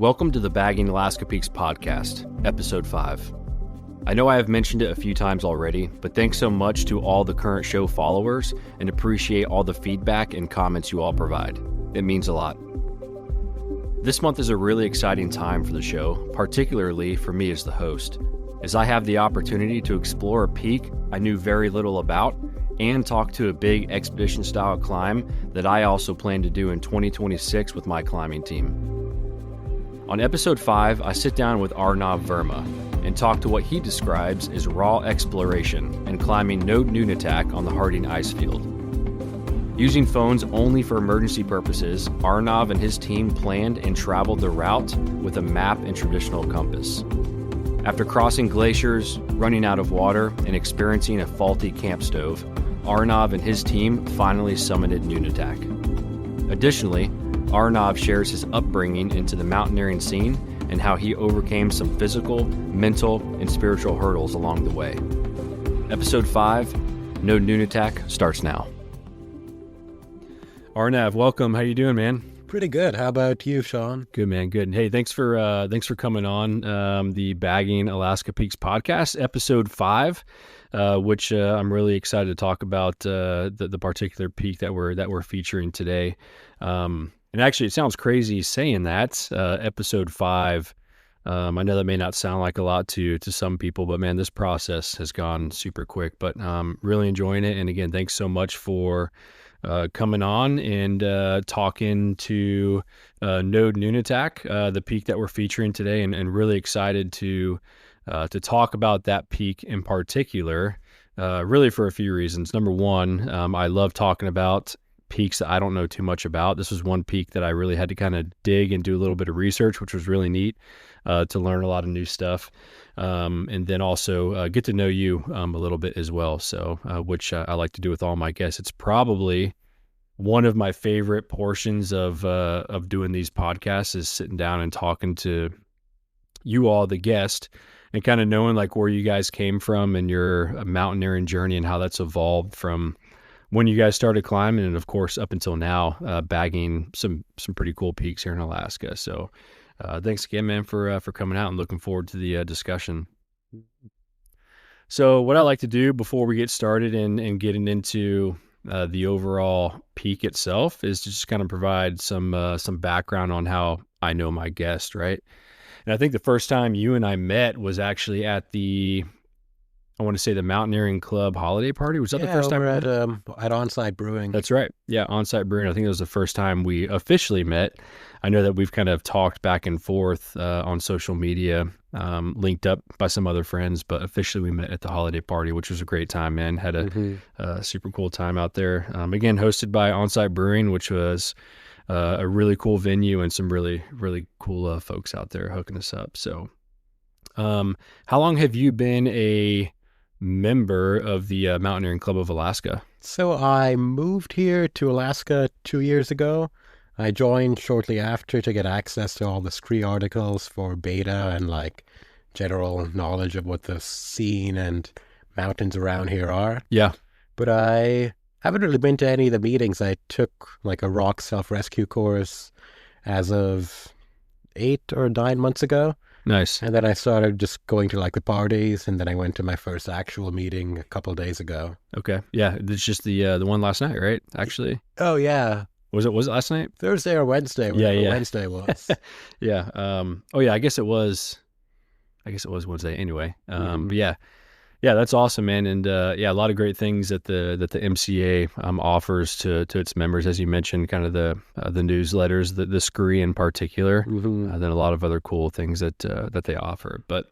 Welcome to the Bagging Alaska Peaks podcast, episode 5. I know I have mentioned it a few times already, but thanks so much to all the current show followers and appreciate all the feedback and comments you all provide. It means a lot. This month is a really exciting time for the show, particularly for me as the host, as I have the opportunity to explore a peak I knew very little about and talk to a big expedition-style climb that I also plan to do in 2026 with my climbing team. On episode 5, I sit down with Arnav Verma and talk to what he describes as raw exploration and climbing Nunatak on the Harding ice field. Using phones only for emergency purposes, Arnav and his team planned and traveled the route with a map and traditional compass. After crossing glaciers, running out of water, and experiencing a faulty camp stove, Arnav and his team finally summited Nunatak. Additionally, Arnav shares his upbringing into the mountaineering scene and how he overcame some physical, mental, and spiritual hurdles along the way. Episode 5, No Nunatak, starts now. Arnav, welcome. How you doing, man? Pretty good. How about you, Sean? Good, man. Good. Hey, thanks for coming on the Bagging Alaska Peaks podcast, episode 5, which I'm really excited to talk about the particular peak that we're featuring today. And actually, it sounds crazy saying that, episode 5. I know that may not sound like a lot to some people, but man, this process has gone super quick. But really enjoying it. And again, thanks so much for coming on and talking to Nunatak, the peak that we're featuring today, and really excited to talk about that peak in particular, really for a few reasons. Number one, I love talking about peaks that I don't know too much about. This was one peak that I really had to kind of dig and do a little bit of research, which was really neat to learn a lot of new stuff. And then also get to know you a little bit as well. So, which I like to do with all my guests. It's probably one of my favorite portions of doing these podcasts is sitting down and talking to you all, the guest, and kind of knowing like where you guys came from and your mountaineering journey and how that's evolved from when you guys started climbing, and of course up until now, bagging some pretty cool peaks here in Alaska. So thanks again, man, for coming out, and looking forward to the discussion. So what I like to do before we get started and getting into the overall peak itself is to just kind of provide some background on how I know my guest, right? And I think the first time you and I met was actually at I want to say the Mountaineering Club holiday party. Was that the first time? At On-Site Brewing. That's right. Yeah, On-Site Brewing. I think it was the first time we officially met. I know that we've kind of talked back and forth on social media, linked up by some other friends, but officially we met at the holiday party, which was a great time, man. Had a super cool time out there. Again, hosted by On-Site Brewing, which was a really cool venue and some really, really cool folks out there hooking us up. So how long have you been a member of the Mountaineering Club of Alaska? So I moved here to Alaska 2 years ago. I joined shortly after to get access to all the Scree articles for beta and like general knowledge of what the scene and mountains around here are. Yeah. But I haven't really been to any of the meetings. I took like a rock self-rescue course as of 8 or 9 months ago. Nice. And then I started just going to like the parties, and then I went to my first actual meeting a couple of days ago. Okay. Yeah. It's just the one last night, right? Actually. Oh yeah. Was it last night? Thursday or Wednesday? Yeah. Wednesday was. Yeah. Oh yeah. I guess it was Wednesday anyway. But yeah. Yeah, that's awesome, man. And yeah, a lot of great things that the MCA offers to its members, as you mentioned, kind of the newsletters, the Scree in particular, then a lot of other cool things that they offer. But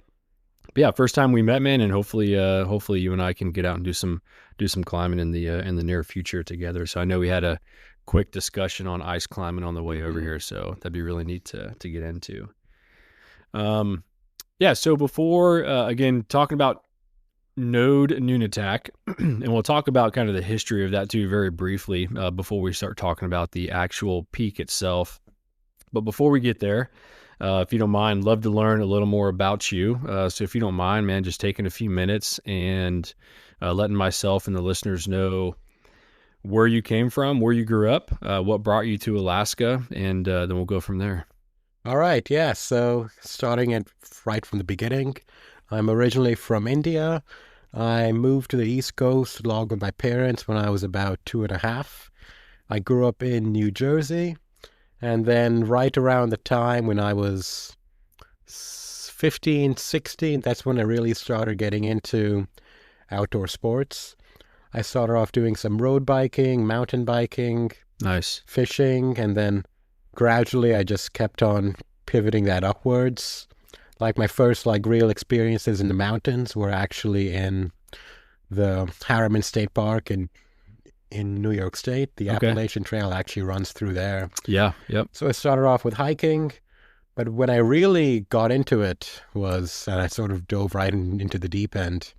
yeah, first time we met, man, and hopefully you and I can get out and do some climbing in the near future together. So I know we had a quick discussion on ice climbing on the way over here, so that'd be really neat to get into. Yeah. So before again talking about Nunatak, and we'll talk about kind of the history of that too very briefly before we start talking about the actual peak itself. But before we get there, if you don't mind, love to learn a little more about you. So if you don't mind, man, just taking a few minutes and letting myself and the listeners know where you came from, where you grew up, what brought you to Alaska, and then we'll go from there. All right, yeah. So starting at right from the beginning, I'm originally from India. I moved to the East Coast along with my parents when I was about two and a half. I grew up in New Jersey, and then right around the time when I was 15, 16, that's when I really started getting into outdoor sports. I started off doing some road biking, mountain biking, Nice. fishing, and then gradually I just kept on pivoting that upwards. Like my first like real experiences in the mountains were actually in the Harriman State Park in New York State. The Okay. Appalachian Trail actually runs through there. Yeah. Yep. So I started off with hiking, but when I really got into it and I sort of dove right into the deep end.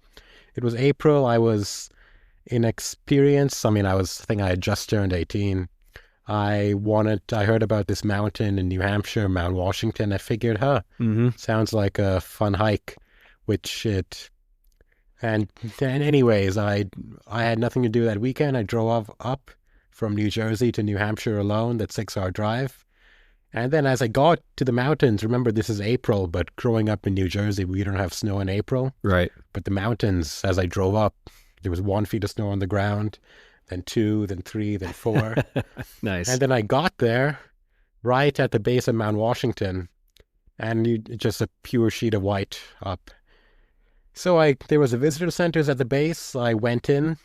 It was April. I was inexperienced. I think I had just turned 18. I heard about this mountain in New Hampshire, Mount Washington. I figured, Mm-hmm. sounds like a fun hike, which it, and then anyways, I had nothing to do that weekend. I drove up from New Jersey to New Hampshire alone, that 6 hour drive. And then as I got to the mountains, remember this is April, but growing up in New Jersey, we don't have snow in April. Right. But the mountains, as I drove up, there was 1 feet of snow on the ground, then two, then three, then four. Nice. And then I got there right at the base of Mount Washington, and just a pure sheet of white up. So there was a visitor centers at the base. I went in.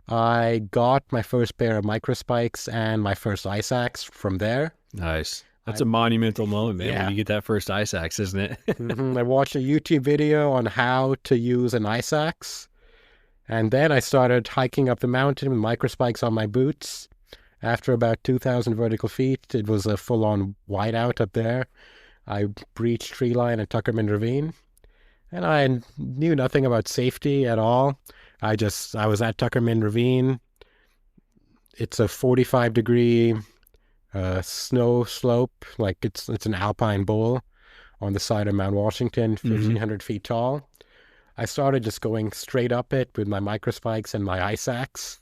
I got my first pair of microspikes and my first ice axe from there. Nice. That's I a monumental moment, man, when yeah. you get that first ice axe, isn't it? I watched a YouTube video on how to use an ice axe, and then I started hiking up the mountain with microspikes on my boots. After about 2,000 vertical feet, it was a full-on whiteout up there. I breached tree line at Tuckerman Ravine, and I knew nothing about safety at all. I was at Tuckerman Ravine. It's a 45-degree snow slope, like it's an alpine bowl on the side of Mount Washington, Mm-hmm. 1,500 feet tall. I started just going straight up it with my microspikes and my ice axe.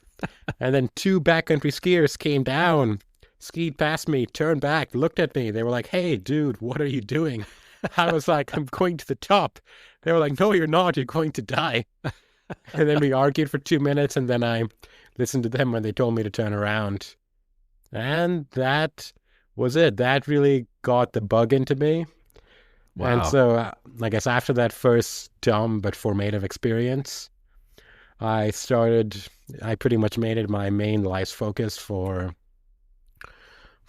And then two backcountry skiers came down, skied past me, turned back, looked at me. They were like, "Hey, dude, what are you doing?" I was like, "I'm going to the top." They were like, "No, you're not. You're going to die." And then we argued for 2 minutes, and then I listened to them when they told me to turn around. And that was it. That really got the bug into me. And Wow. so, I guess after that first dumb but formative experience, I started, I pretty much made it my main life's focus from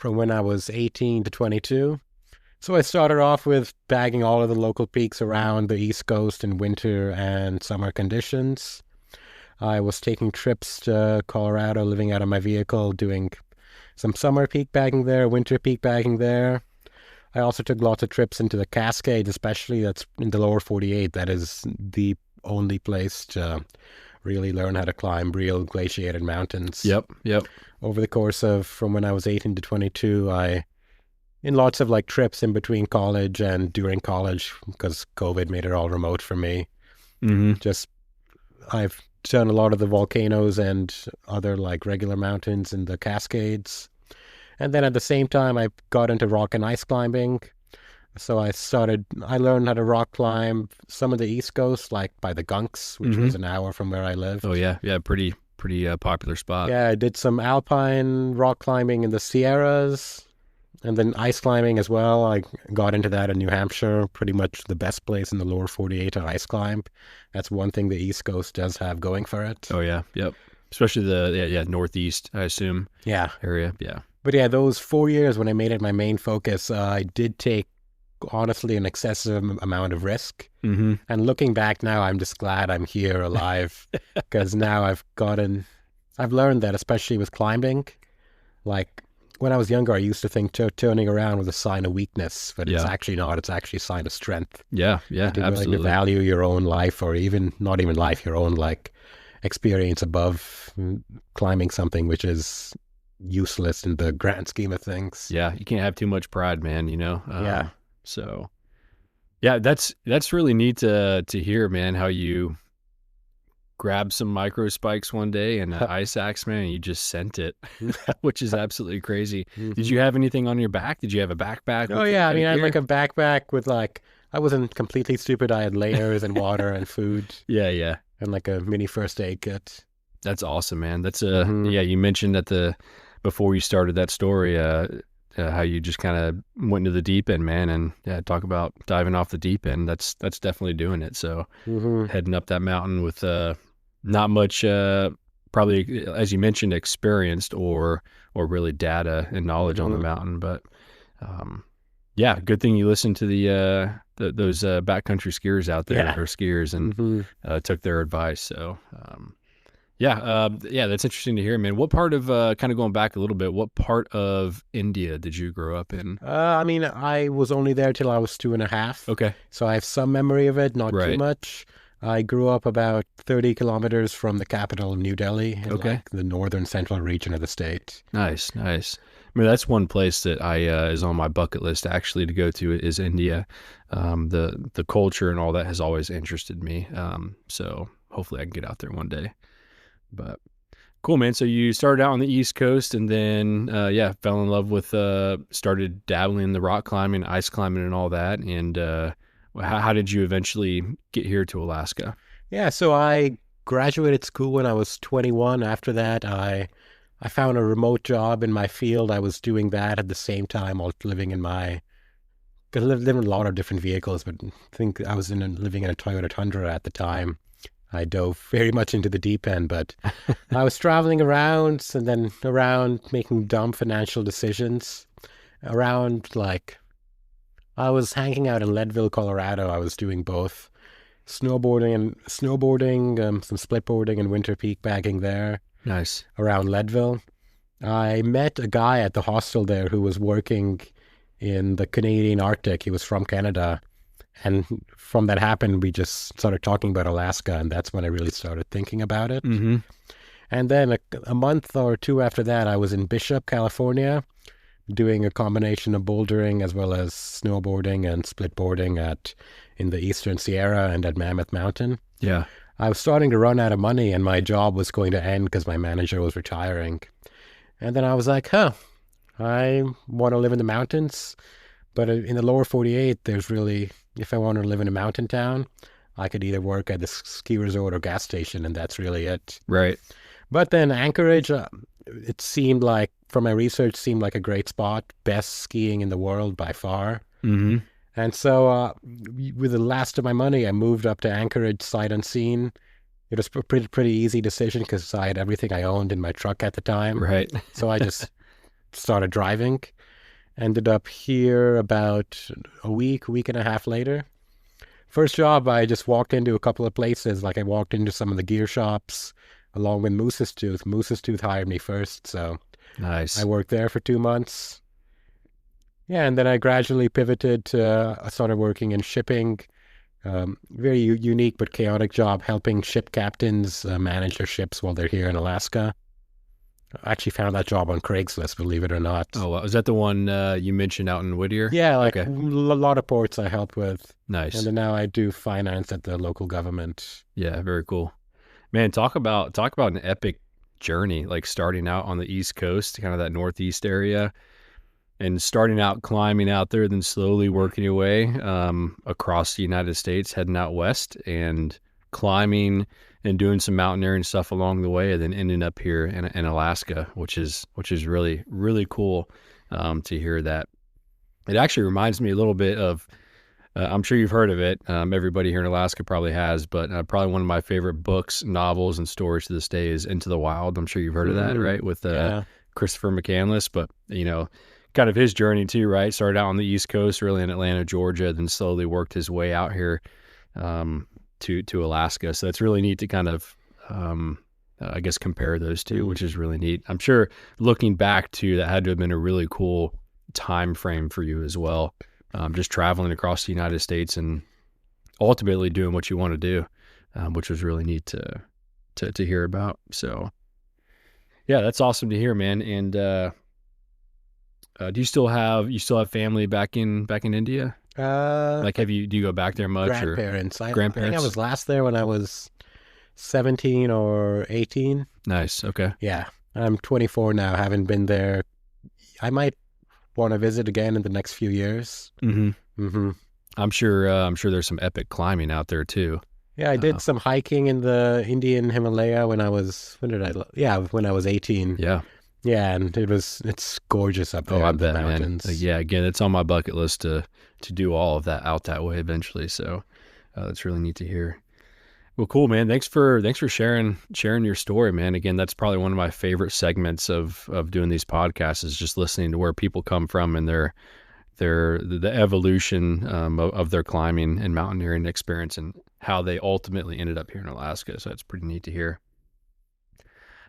when I was 18 to 22. So I started off with bagging all of the local peaks around the East Coast in winter and summer conditions. I was taking trips to Colorado, living out of my vehicle, doing some summer peak bagging there, winter peak bagging there. I also took lots of trips into the Cascades, especially that's in the lower 48. That is the only place to really learn how to climb real glaciated mountains. Yep. Yep. Over the course of from when I was 18 to 22, in lots of like trips in between college and during college, because COVID made it all remote for me. Mm-hmm. Just I've done a lot of the volcanoes and other like regular mountains in the Cascades. And then at the same time, I got into rock and ice climbing. So I learned how to rock climb some of the East Coast, like by the Gunks, which Mm-hmm. was an hour from where I Oh lived. yeah. Yeah. Pretty popular spot. Yeah, I did some alpine rock climbing in the Sierras and then ice climbing as well. I got into that in New Hampshire, pretty much the best place in the lower 48 to ice climb. That's one thing the East Coast does have going for it. Oh yeah. Yep. Especially the northeast, I assume, Yeah. area. Yeah. But yeah, those 4 years when I made it my main focus, I did take honestly an excessive amount of risk. Mm-hmm. And looking back now, I'm just glad I'm here alive because now I've learned that, especially with climbing, like when I was younger, I used to think turning around was a sign of weakness, but it's Yeah. actually not. It's actually a sign of strength. Yeah. Yeah. To be willing to Absolutely. value your own life, or even not even life, your own like experience above climbing something which is useless in the grand scheme of things. Yeah. You can't have too much pride, man. Yeah. So yeah, that's really neat to hear, man. How you grabbed some micro spikes one day and an ice axe, man, and you just sent it, which is absolutely crazy. Did you have anything on your back? Did you have a backpack? Oh What yeah, I kind mean, of I had like gear? a backpack with like I wasn't completely stupid. I had layers and water and food Yeah, yeah. and like a mini first aid kit. That's awesome, man. That's Hmm. yeah, you mentioned at the before you started that story, how you just kind of went into the deep end, man, and yeah, talk about diving off the deep end. That's definitely doing it. So Hmm. heading up that mountain with not much, probably as you mentioned, experienced or really data and knowledge on the Hmm. mountain, but um, yeah, good thing you listened to those backcountry skiers out there Yeah. or skiers and Hmm. took their advice. So yeah, yeah, that's interesting to hear, man. What part of kind of going back a little bit? What part of India did you grow up in? I mean, I was only there till I was 2.5, Okay, so I have some memory of it, not too right. much. I grew up about 30 kilometers from the capital, New Delhi, in Okay, like the northern central region of the state. nice, nice. I mean, that's one place that I is on my bucket list actually to go to is India. The culture and all that has always interested me. So hopefully I can get out there one day. But cool, man. So you started out on the East Coast and then, yeah, fell in love with, started dabbling in the rock climbing, ice climbing, and all that. And how did you eventually get here to Alaska? Yeah, so I graduated school when I was 21. After that, I found a remote job in my field. I was doing that at the same time while living in my, because I lived in a lot of different vehicles, but I think I was living in a Toyota Tundra at the time. I dove very much into the deep end, but I was traveling around and then around making dumb financial decisions. Around like I was hanging out in Leadville, Colorado. I was doing both snowboarding, some splitboarding and winter peak bagging there Nice. around Leadville. I met a guy at the hostel there who was working in the Canadian Arctic. He was from Canada. And from that happened, we just started talking about Alaska, and that's when I really started thinking about it. Mm-hmm. And then a month or two after that, I was in Bishop, California, doing a combination of bouldering as well as snowboarding and splitboarding at in the Eastern Sierra and at Mammoth Mountain. Yeah. I was starting to run out of money, and my job was going to end because my manager was retiring. And then I was like, huh, I want to live in the mountains. But in the lower 48, there's really, if I want to live in a mountain town, I could either work at the ski resort or gas station, and that's really it. Right. But then Anchorage, it seemed like, from my research, seemed like a great spot, best skiing in the world by far. Mm-hmm. And so, with the last of my money, I moved up to Anchorage sight unseen. It was a pretty easy decision because I had everything I owned in my truck at the time. Right. So I just started driving. Ended up here about a week and a half later. First job, I just walked into a couple of places. Like I walked into some of the gear shops along with Moose's Tooth. Moose's Tooth hired me first, so I Nice. worked there for 2 months. Yeah, and then I gradually pivoted to, I started working in shipping. Very unique but chaotic job, helping ship captains manage their ships while they're here in Alaska. I actually found that job on Craigslist, believe it or not. Oh, wow. Is that the one you mentioned out in Whittier? Yeah, like Okay. a lot of ports I help with. And Nice. then now I do finance at the local government. Yeah, very cool. Man, talk about an epic journey, like starting out on the East Coast, kind of that Northeast area, and starting out climbing out there, then slowly working your way across the United States, heading out west and climbing and doing some mountaineering stuff along the way, and then ending up here in Alaska, which is really really cool to hear that. It actually reminds me a little bit of. I'm sure you've heard of it. Everybody here in Alaska probably has, but probably one of my favorite books, novels, and stories to this day is Into the Wild. I'm sure you've heard of that, Mm, right? With yeah. Christopher McCandless, but kind of his journey too, right? Started out on the East Coast, really in Atlanta, Georgia, then slowly worked his way out here to Alaska. So it's really neat to kind of, I guess, compare those two, Mm. which is really neat. I'm sure looking back to that had to have been a really cool time frame for you as well. Just traveling across the United States and ultimately doing what you want to do, which was really neat to hear about. So yeah, that's awesome to hear, man. And do you still have family back in India? Uh, Like, do you go back there much or grandparents. I think I grandparents? was last there when I was 17 or 18. Nice. Okay. Yeah, I'm 24 now. Haven't been there. I might want to visit again in the next few years. Mm-hmm. Hmm. I'm sure there's some epic climbing out there too. Yeah, I did some hiking in the Indian Himalaya when I was, when did I, yeah, when I was 18. Yeah. Yeah, and it's gorgeous up Oh, there I in the bet, man. mountains. Yeah. Again, it's on my bucket list to do all of that out that way eventually. So that's really neat to hear. Well, cool, man. Thanks for sharing your story, man. Again, that's probably one of my favorite segments of doing these podcasts is just listening to where people come from and the evolution of their climbing and mountaineering experience and how they ultimately ended up here in Alaska. So that's pretty neat to hear.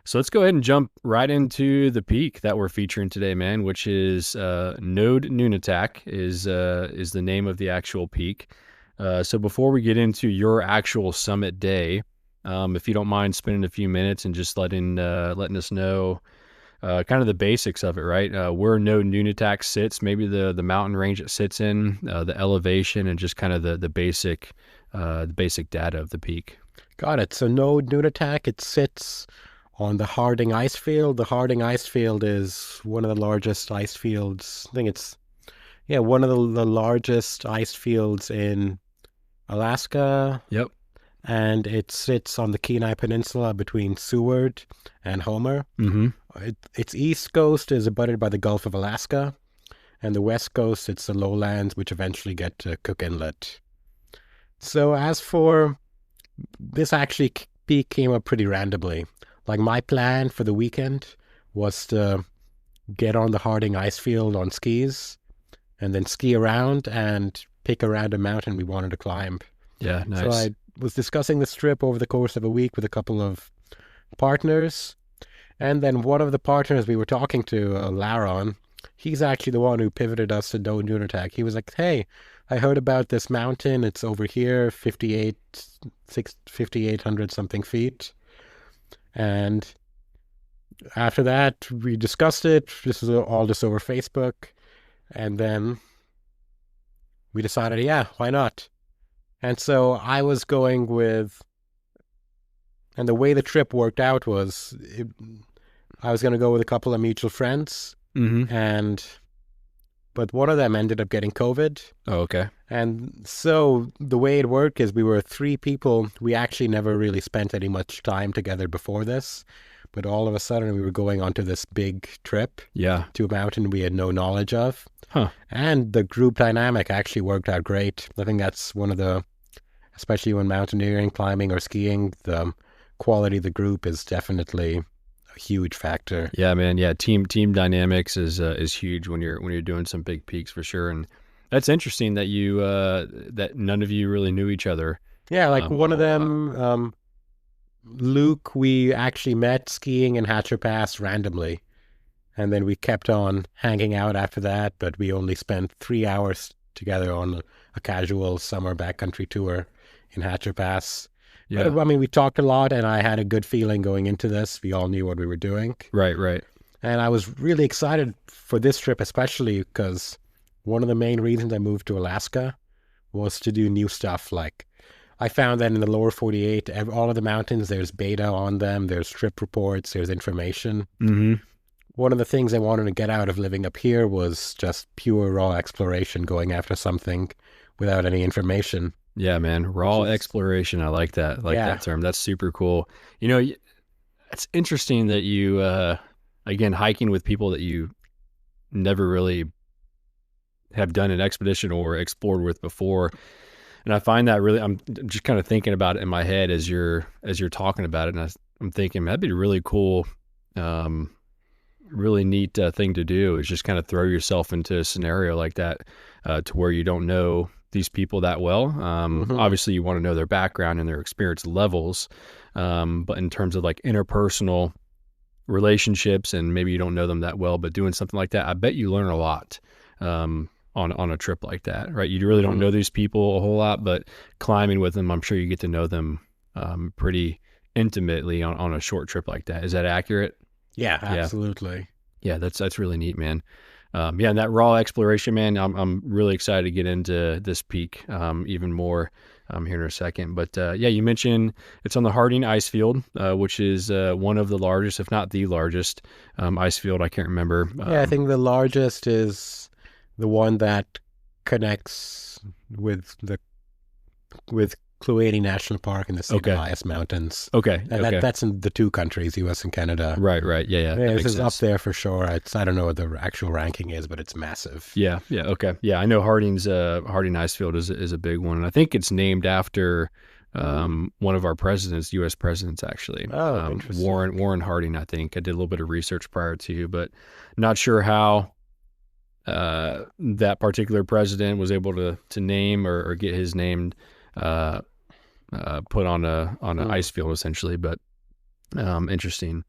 So let's go ahead and jump right into the peak that we're featuring today, man, which is Node Nunatak is the name of the actual peak. So before we get into your actual summit day, if you don't mind spending a few minutes and just letting us know kind of the basics of it, right? Where Node Nunatak sits, maybe the mountain range it sits in, the elevation, and just kind of the basic data of the peak. Got it. So no Nunatak, it sits on the Harding ice field. The Harding ice field is one of the largest ice fields. I think it's, yeah, one of the largest ice fields in Alaska. Yep. And it sits on the Kenai Peninsula between Seward and Homer. Mm-hmm. Its east coast is abutted by the Gulf of Alaska, and the west coast, it's the lowlands, which eventually get to Cook Inlet. So as for this, actually peak came up pretty randomly. Like my plan for the weekend was to get on the Harding ice field on skis and then ski around and pick a random mountain we wanted to climb. Yeah, nice. So I was discussing this trip over the course of a week with a couple of partners. And then one of the partners we were talking to, Laron, he's actually the one who pivoted us to Node Nunatak. He was like, hey, I heard about this mountain. It's over here, 5,800 something feet. And after that, we discussed it. This is all just over Facebook. And then we decided, yeah, why not? And so I was going with, and the way the trip worked out was, I was going to go with a couple of mutual friends, Mm-hmm. but one of them ended up getting COVID. Oh, okay. And so the way it worked is we were three people. We actually never really spent any much time together before this, but all of a sudden we were going onto this big trip Yeah. to a mountain we had no knowledge of. Huh. And the group dynamic actually worked out great. I think that's one of the, especially when mountaineering, climbing, or skiing, the quality of the group is definitely a huge factor. Yeah, man. Yeah, team dynamics is huge when you're doing some big peaks for sure. And that's interesting that you that none of you really knew each other. Yeah, like one of them, Luke, we actually met skiing in Hatcher Pass randomly. And then we kept on hanging out after that, but we only spent 3 hours together on a casual summer backcountry tour in Hatcher Pass. Yeah. But, I mean, we talked a lot, and I had a good feeling going into this. We all knew what we were doing. Right, right. And I was really excited for this trip, especially because one of the main reasons I moved to Alaska was to do new stuff. Like, I found that in the lower 48, all of the mountains, there's beta on them, there's trip reports, there's information. Mm-hmm. One of the things I wanted to get out of living up here was just pure raw exploration, going after something without any information. Yeah, man. Raw exploration. I like that. I like that term. That's super cool. You know, it's interesting that you, again, hiking with people that you never really have done an expedition or explored with before. And I find that really, I'm just kind of thinking about it in my head as you're talking about it. And I'm thinking that'd be really cool. Really neat thing to do is just kind of throw yourself into a scenario like that to where you don't know these people that well. Obviously, you want to know their background and their experience levels, but in terms of like interpersonal relationships, and maybe you don't know them that well, but doing something like that, I bet you learn a lot on a trip like that, right? You really don't know these people a whole lot, but climbing with them, I'm sure you get to know them pretty intimately on a short trip like that. Is that accurate? Yeah, absolutely. Yeah, that's really neat, man. And that raw exploration, man, I'm really excited to get into this peak even more. here in a second. But yeah, you mentioned it's on the Harding Ice Field, which is one of the largest, if not the largest, ice field. I can't remember. Yeah, I think the largest is the one that connects with the with Kluane National Park in the St. Okay. Elias Mountains. Okay. And Okay. that's in the two countries, U.S. and Canada. Right. Right. Yeah. Yeah. That Yeah, this makes is up sense. there for sure. I don't know what the actual ranking is, but it's massive. Yeah. Yeah. Okay. Yeah. I know Harding Ice Field is a big one, and I think it's named after one of our presidents, U.S. presidents, actually. Oh, interesting. Warren Harding. I think I did a little bit of research prior to, but not sure how that particular president was able to name or get his name uh, put on an ice field essentially. But interesting.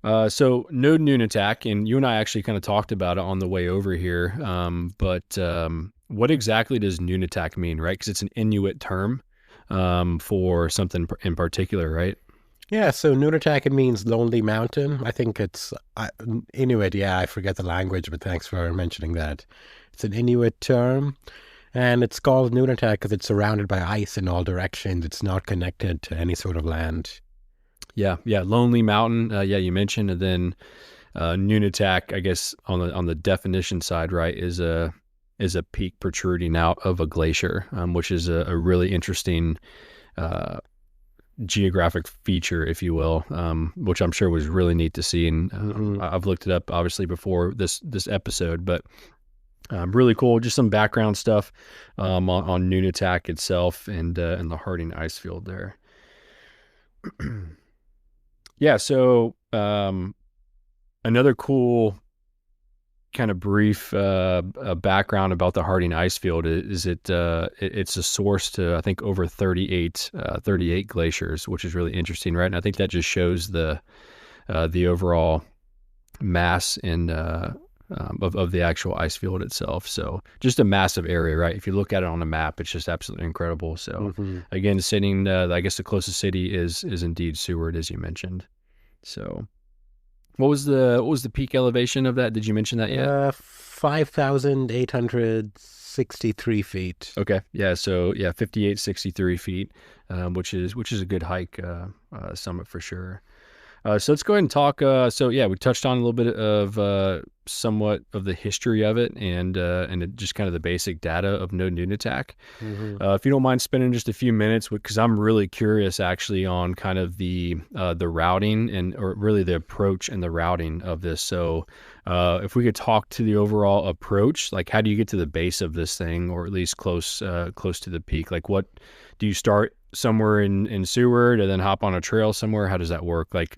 So Node Nunatak, and you and I actually kind of talked about it on the way over here. But what exactly does Nunatak mean, right? Because it's an Inuit term for something in particular, right? Yeah, so Nunatak, it means lonely mountain. I think it's Inuit. Yeah, I forget the language, but thanks for mentioning that. It's an Inuit term, and it's called Nunatak because it's surrounded by ice in all directions. It's not connected to any sort of land. Yeah, yeah, Lonely Mountain. Yeah, you mentioned, and then Nunatak, I guess on the definition side, right, is a peak protruding out of a glacier, which is a really interesting uh, geographic feature, if you will, which I'm sure was really neat to see. And I've looked it up obviously before this episode, but really cool. Just some background stuff on Nunatak itself and the Harding Ice Field there. Yeah. So another cool kind of brief background about the Harding Ice Field is it's a source to, I think, over 38 glaciers, which is really interesting, right? And I think that just shows the overall mass and of the actual ice field itself. So just a massive area, right? If you look at it on a map, it's just absolutely incredible. So Hmm. again, I guess the closest city is indeed Seward, as you mentioned. So what was the peak elevation of that? Did you mention that yet? 5,863 feet. Okay. Yeah. So yeah, 5863 feet, which is a good hike summit for sure. So let's go ahead and talk. So yeah, we touched on a little bit of somewhat of the history of it and just kind of the basic data of No Nunatak. Hmm. If you don't mind spending just a few minutes, because I'm really curious actually on kind of the routing or really the approach and the routing of this. So if we could talk to the overall approach, like how do you get to the base of this thing, or at least close to the peak? Like what do you start somewhere in Seward and then hop on a trail somewhere? How does that work? Like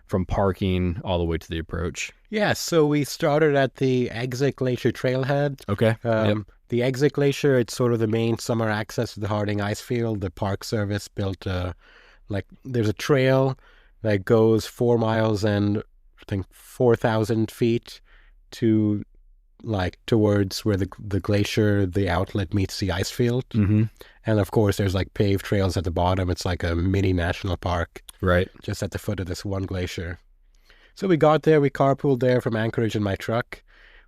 from parking all the way to the approach? Yeah, so we started at the Exit Glacier Trailhead. Okay. Yep. The Exit Glacier, it's sort of the main summer access to the Harding Ice Field. The Park Service built there's a trail that goes 4 miles and I think 4,000 feet to towards where the glacier, the outlet meets the ice field. Mm-hmm. And of course, there's like paved trails at the bottom. It's like a mini national park Right. just at the foot of this one glacier. So we got there, we carpooled there from Anchorage in my truck.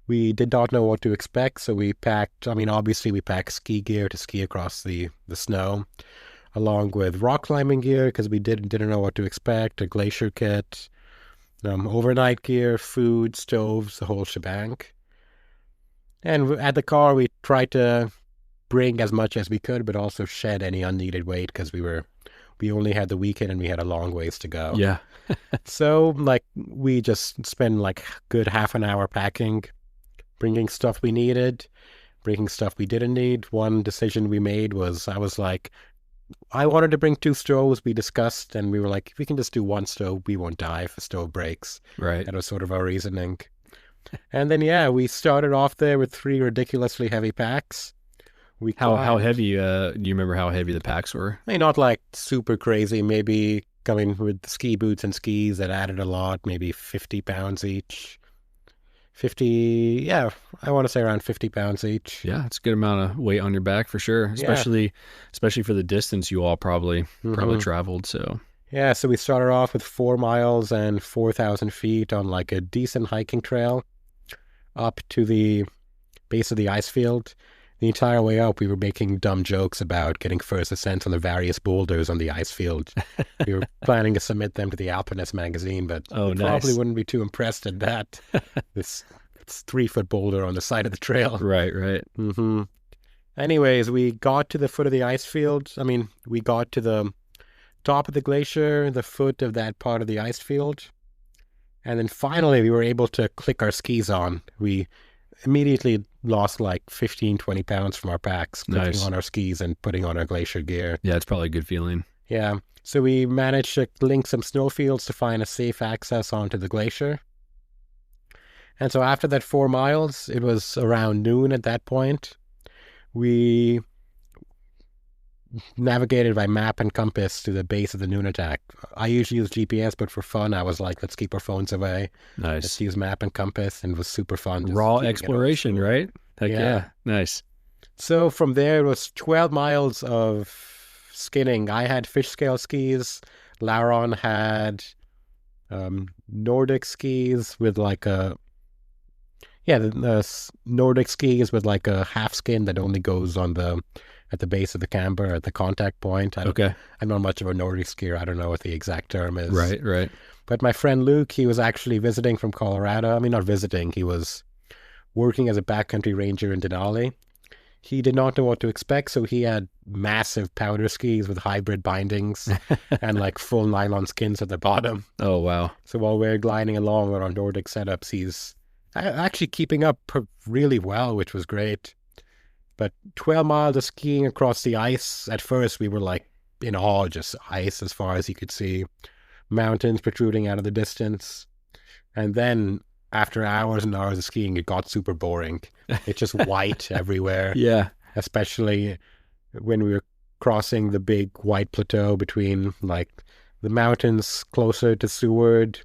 We did not know what to expect, so we packed, obviously we packed ski gear to ski across the snow, along with rock climbing gear because we didn't know what to expect, a glacier kit, overnight gear, food, stoves, the whole shebang. And at the car, we tried to bring as much as we could, but also shed any unneeded weight because we only had the weekend and we had a long ways to go. Yeah. So we just spent good half an hour packing, bringing stuff we needed, bringing stuff we didn't need. One decision we made was I wanted to bring 2 stoves. We discussed and we were like, if we can just do one stove, we won't die if the stove breaks. Right. That was sort of our reasoning. And then, yeah, we started off there with 3 ridiculously heavy packs. How heavy? Do you remember how heavy the packs were? Not super crazy. Maybe coming with the ski boots and skis that added a lot, maybe 50 pounds each. 50, yeah, I want to say around 50 pounds each. Yeah, it's a good amount of weight on your back for sure, especially for the distance you all probably traveled. So yeah, so we started off with 4 miles and 4,000 feet on a decent hiking trail up to the base of the ice field. the entire way up, we were making dumb jokes about getting first ascent on the various boulders on the ice field. We were planning to submit them to the Alpinist magazine, but Oh, they probably nice. wouldn't be too impressed at that. This it's 3 foot boulder on the side of the trail. Right, right. hmm Anyways, we got to the foot of the ice field. I mean, we got to the top of the glacier, the foot of that part of the ice field. And then finally, we were able to click our skis on. We immediately lost like 15, 20 pounds from our packs, clicking Nice. on our skis and putting on our glacier gear. Yeah, it's probably a good feeling. Yeah. So we managed to link some snowfields to find a safe access onto the glacier. And so after that 4 miles, it was around noon at that point. We navigated by map and compass to the base of the Nunatak. I usually use GPS, but for fun, I was like, let's keep our phones away. Let's Nice. use map and compass, and it was super fun. Just Raw keeping it old exploration, school. right? Heck Yeah. yeah. Nice. So from there, it was 12 miles of skinning. I had fish scale skis. Laron had Nordic skis with like a Nordic skis with like a half skin that only goes on the at the base of the camber at the contact point. Okay. I'm not much of a Nordic skier. I don't know what the exact term is. Right, right. But my friend Luke, he was actually visiting from Colorado. I mean, not visiting. He was working as a backcountry ranger in Denali. He did not know what to expect, so he had massive powder skis with hybrid bindings and like full nylon skins at the bottom. Oh, wow. So while we're gliding along with our Nordic setups, he's actually keeping up really well, which was great. But 12 miles of skiing across the ice, at first we were like in awe, just ice as far as you could see, mountains protruding out of the distance. And then after hours and hours of skiing, it got super boring. It's just white everywhere, Yeah. especially when we were crossing the big white plateau between like the mountains closer to Seward.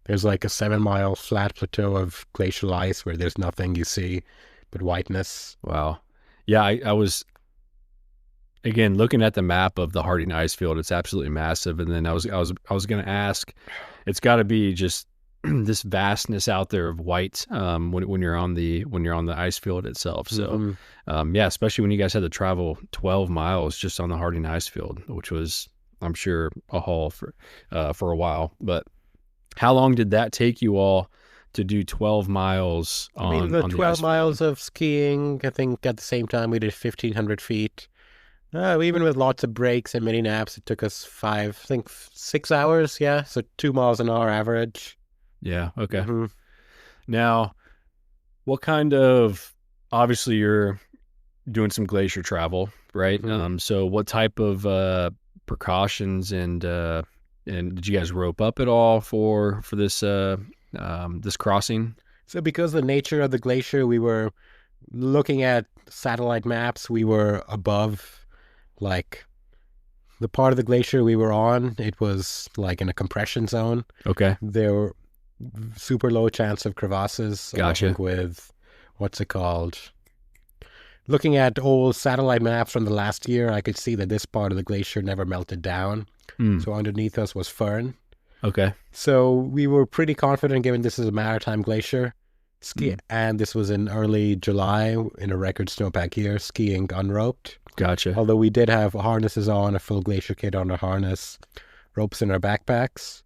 There's like a 7 mile flat plateau of glacial ice where there's nothing you see but whiteness. Wow. Yeah, I was again looking at the map of the Harding ice field. It's absolutely massive. And then I was going to ask, it's got to be just this vastness out there of white when you're on the ice field itself. So yeah, especially when you guys had to travel 12 miles just on the Harding ice field, which was, I'm sure, a haul for a while. But how long did that take you all to do 12 miles on, I mean, the on the 12 ice? miles of skiing, I think at the same time we did 1,500 feet. Even with lots of breaks and mini naps, it took us 6 hours. Yeah, so 2 miles an hour average. Yeah. Okay. hmm Now, what kind of, obviously you're doing some glacier travel, right? Mhm. So what type of precautions and did you guys rope up at all for this this crossing? So because the nature of the glacier, we were looking at satellite maps, we were above like the part of the glacier we were on, it was like in a compression zone. Okay. There were super low chance of crevasses. Gotcha. Along with, what's it called? Looking at old satellite maps from the last year, I could see that this part of the glacier never melted down. Mm, So underneath us was fern. okay. So we were pretty confident, given this is a maritime glacier, Mm, and this was in early July in a record snowpack year, skiing unroped. gotcha. Although we did have harnesses on, a full glacier kit on our harness, ropes in our backpacks.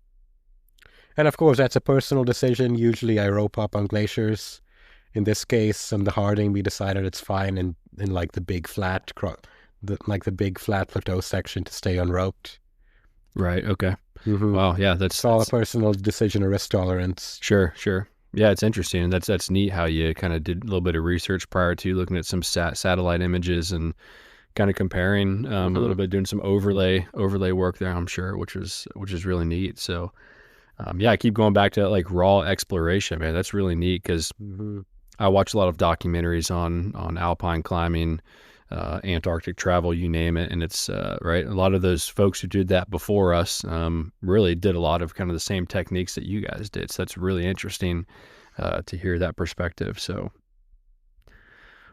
And of course, that's a personal decision. Usually I rope up on glaciers. In this case, on the Harding, we decided it's fine in like the big flat, the big flat plateau section to stay unroped. Right. Okay. Mm-hmm. Wow. Yeah. It's all a personal decision or risk tolerance. Sure. Sure. Yeah, it's interesting. That's neat how you kind of did a little bit of research prior to looking at some satellite images and kind of comparing a little bit, doing some overlay work there. I'm sure, which is really neat. So yeah, I keep going back to like raw exploration, man. That's really neat because Mm-hmm. I watch a lot of documentaries on alpine climbing, Antarctic travel, you name it, and it's right. A lot of those folks who did that before us really did a lot of kind of the same techniques that you guys did. So that's really interesting to hear that perspective. So,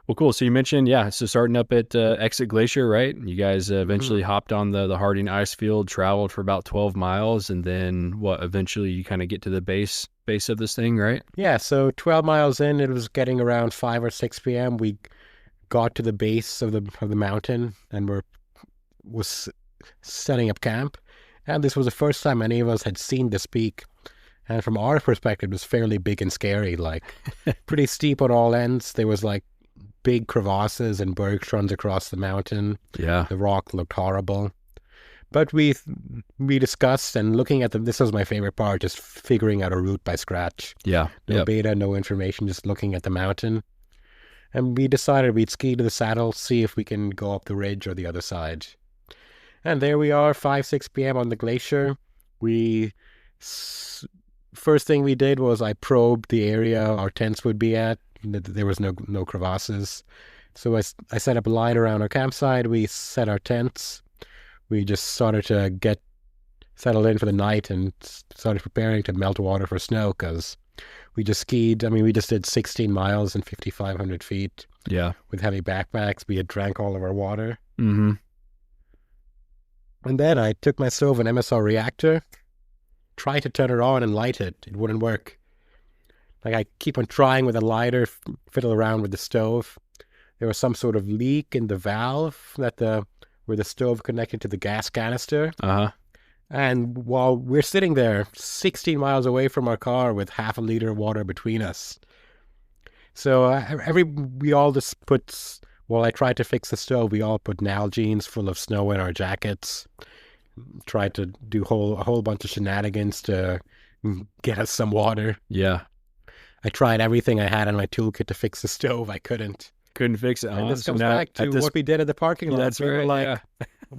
well, cool. So you mentioned, yeah, so starting up at Exit Glacier, right? You guys eventually hopped on the Harding ice field, traveled for about 12 miles, and then what? Eventually, you kind of get to the base of this thing, right? Yeah, so 12 miles in, it was getting around 5 or 6 p.m. We got to the base of the mountain and was setting up camp. And this was the first time any of us had seen this peak. And from our perspective, it was fairly big and scary, like pretty steep on all ends. There was like big crevasses and bergschrunds across the mountain. Yeah. The rock looked horrible. But we discussed, and looking at this was my favorite part, just figuring out a route by scratch. Yeah. No beta, no information, just looking at the mountain. And we decided we'd ski to the saddle, see if we can go up the ridge or the other side. And there we are, 5, 6 p.m. on the glacier. First thing we did was I probed the area our tents would be at. There was no crevasses. So I set up a line around our campsite. We set our tents. We just started to get settled in for the night and started preparing to melt water for snow because we just skied. I mean, we just did 16 miles and 5,500 feet. Yeah. With heavy backpacks. We had drank all of our water. Mm-hmm. And then I took my stove, an MSR reactor, tried to turn it on and light it. It wouldn't work. Like I keep on trying with a lighter, fiddle around with the stove. There was some sort of leak in the valve where the stove connected to the gas canister. Uh-huh. And while we're sitting there 16 miles away from our car with half a liter of water between us. So we all just while I tried to fix the stove, we all put Nalgene's full of snow in our jackets. Tried to do a whole bunch of shenanigans to get us some water. Yeah. I tried everything I had in my toolkit to fix the stove. I couldn't Fix it. And this comes back to what we did at the parking lot. That's we right. Were like,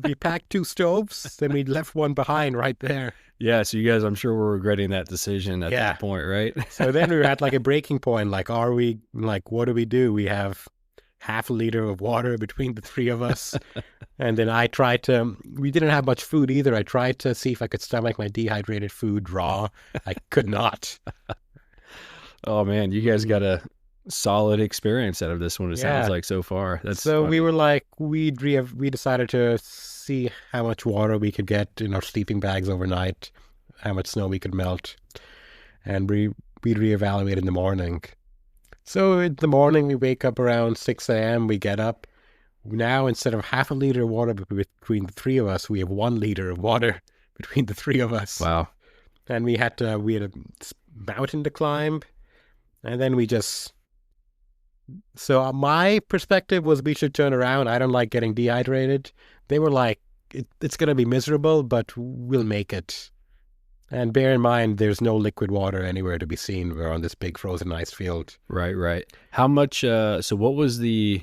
we packed 2 stoves, then we left one behind right there. Yeah, so you guys, I'm sure, were regretting that decision at that point, right? So then we were at like a breaking point. Like, what do? We have half a liter of water between the 3 of us. And then we didn't have much food either. I tried to see if I could stomach my dehydrated food raw. I could not. Oh man, you guys got a solid experience out of this one. It sounds like so far. That's so funny. We were like, we decided to see how much water we could get in our sleeping bags overnight, how much snow we could melt, and we'd reevaluate in the morning. So in the morning, we wake up around 6 a.m. We get up. Now, instead of half a liter of water between the 3 of us, we have 1 liter of water between the 3 of us. Wow. And we had a mountain to climb. And then so my perspective was we should turn around. I don't like getting dehydrated. They were like, it's going to be miserable, but we'll make it. And bear in mind, there's no liquid water anywhere to be seen. We're on this big frozen ice field. Right. How much, so what was the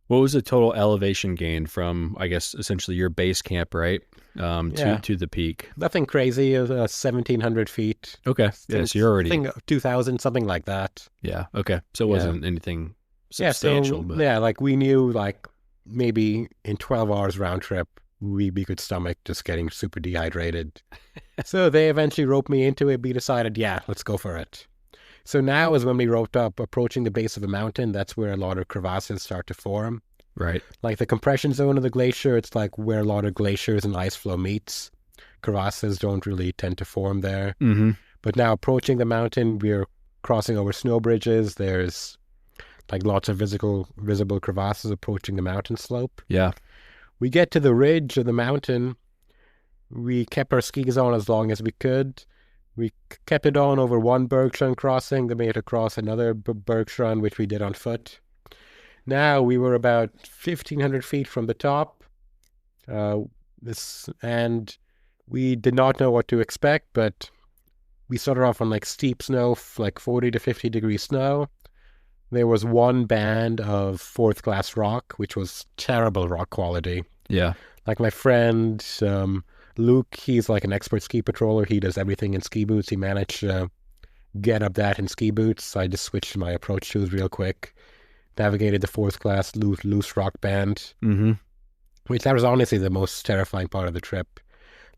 total elevation gain from, I guess, essentially your base camp, right? To the peak? Nothing crazy, 1,700 feet. Okay. Yeah, so you're already... 2,000, something like that. Yeah, okay. So it wasn't anything substantial. Like we knew like maybe in 12 hours round trip, we could stomach just getting super dehydrated. So they eventually roped me into it. We decided, let's go for it. So now is when we roped up, approaching the base of the mountain. That's where a lot of crevasses start to form. Right. Like the compression zone of the glacier, it's like where a lot of glaciers and ice flow meets. Crevasses don't really tend to form there. Mm-hmm. But now approaching the mountain, we're crossing over snow bridges. There's like lots of visible crevasses approaching the mountain slope. Yeah. We get to the ridge of the mountain. We kept our skis on as long as we could. We kept it on over one bergschrund crossing, then we had to cross another bergschrund, which we did on foot. Now we were about 1,500 feet from the top. And we did not know what to expect, but we started off on like steep snow, like 40 to 50 degree snow. There was one band of 4th class rock, which was terrible rock quality. Yeah. Like my friend Luke, he's like an expert ski patroller. He does everything in ski boots. He managed to get up that in ski boots. I just switched my approach shoes real quick. Navigated the 4th class loose rock band. Mm-hmm. Which that was honestly the most terrifying part of the trip.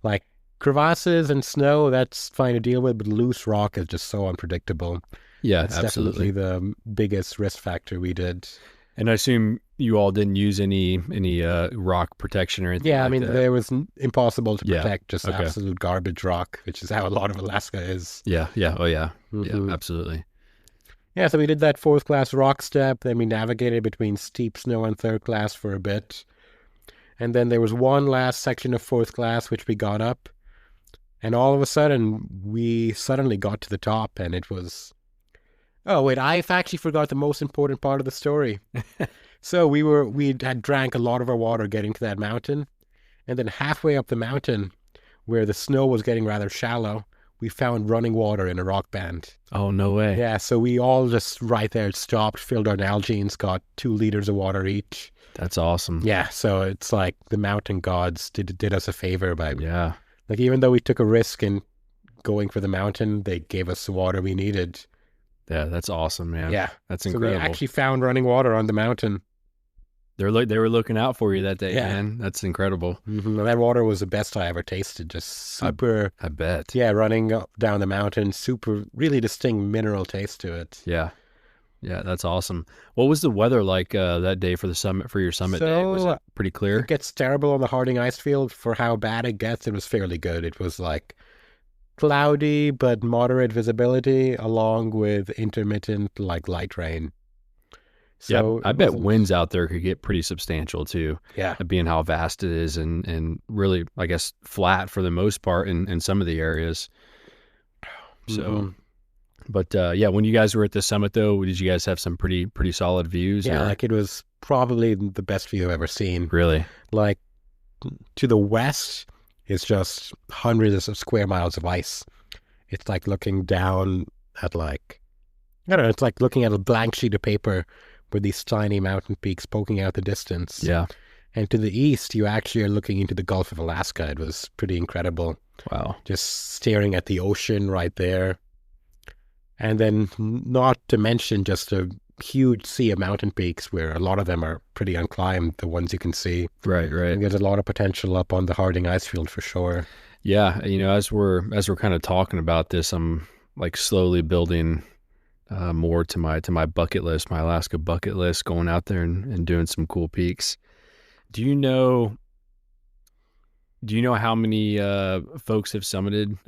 Like crevasses and snow, that's fine to deal with, but loose rock is just so unpredictable. Yeah, that's absolutely. definitely the biggest risk factor we did. And I assume you all didn't use any rock protection or anything. Yeah, like I mean, that. there was impossible to protect, just absolute garbage rock, which is how a lot of Alaska is. Yeah. Oh, yeah. Mm-hmm. Yeah, absolutely. Yeah, so we did that fourth class rock step, then we navigated between steep snow and third class for a bit. And then there was one last section of fourth class which we got up. And all of a sudden, we suddenly got to the top, and it was. Oh, wait, I've actually forgot the most important part of the story. So we had drank a lot of our water getting to that mountain. And then halfway up the mountain, where the snow was getting rather shallow, we found running water in a rock band. Oh, no way. Yeah, so we all just right there stopped, filled our Nalgene's, got 2 liters of water each. That's awesome. Yeah, so it's like the mountain gods did us a favor by, Yeah. like, even though we took a risk in going for the mountain, they gave us the water we needed. Yeah, that's awesome, man. Yeah. That's So incredible. we actually found running water on the mountain. They were looking out for you that day, Yeah. man. That's incredible. And that water was the best I ever tasted. Just super, I bet. yeah, running up, down the mountain, super, really distinct mineral taste to it. Yeah. Yeah, that's awesome. What was the weather like that day for your summit day? Was it pretty clear? It gets terrible on the Harding ice field. For how bad it gets, it was fairly good. It was like cloudy but moderate visibility, along with intermittent like light rain. So yeah, I bet winds out there could get pretty substantial too. Yeah, being how vast it is and really, I guess, flat for the most part in some of the areas. So, but yeah, when you guys were at the summit though, did you guys have some pretty solid views? Yeah, or? like it was probably the best view I've ever seen. Really? Like to the west, it's just hundreds of square miles of ice. It's like looking down at like, I don't know, it's like looking at a blank sheet of paper with these tiny mountain peaks poking out the distance. Yeah. And to the east, you actually are looking into the Gulf of Alaska. It was pretty incredible. Wow. Just staring at the ocean right there. And then not to mention just a huge sea of mountain peaks where a lot of them are pretty unclimbed, the ones you can see. Right. And there's a lot of potential up on the Harding ice field for sure. Yeah. As we're kind of talking about this, I'm like slowly building more to my bucket list, my Alaska bucket list, going out there and doing some cool peaks. Do you know how many folks have summited